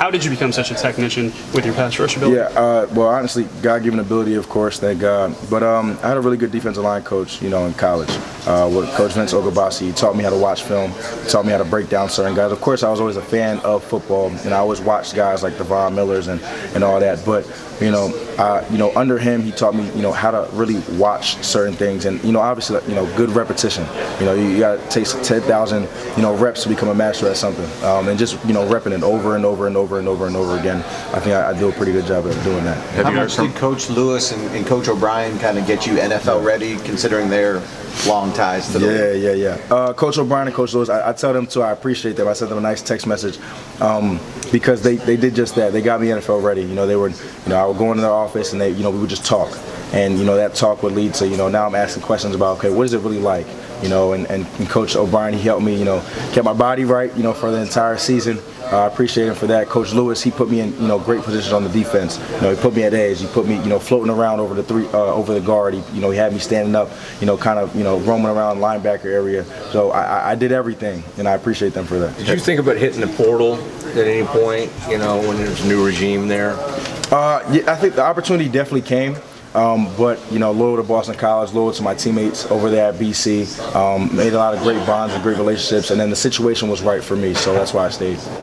How did you become such a technician with your pass rush ability? Yeah, well, honestly, God-given ability, of course, thank God. But I had a really good defensive line coach, in college. With Coach Vince Ogabasi, he taught me how to watch film, taught me how to break down certain guys. Of course, I was always a fan of football, and I always watched guys like Devon Millers and all that. But under him, he taught me, how to really watch certain things, and obviously, good repetition. You got to take 10,000, reps to become a master at something, and just repping it over and over and over and over and over again. I think I do a pretty good job at doing that. How much did Coach Lewis and Coach O'Brien kind of get you NFL ready, considering their long ties to the league? Yeah. Coach O'Brien and Coach Lewis, I tell them too, I appreciate them. I sent them a nice text message because they did just that. They got me NFL ready. They were, I would go into their office and we would just talk. And, that talk would lead to, now I'm asking questions about, okay, what is it really like? And Coach O'Brien, he helped me, kept my body right, for the entire season. I appreciate him for that. Coach Lewis, he put me in, great positions on the defense. He put me at edge. He put me, floating around over the guard. He had me standing up, kind of, roaming around linebacker area. So I did everything, and I appreciate them for that. Did you think about hitting the portal at any point, when there's a new regime there? Yeah, I think the opportunity definitely came. But loyal to Boston College, loyal to my teammates over there at BC, made a lot of great bonds and great relationships, and then the situation was right for me, so that's why I stayed.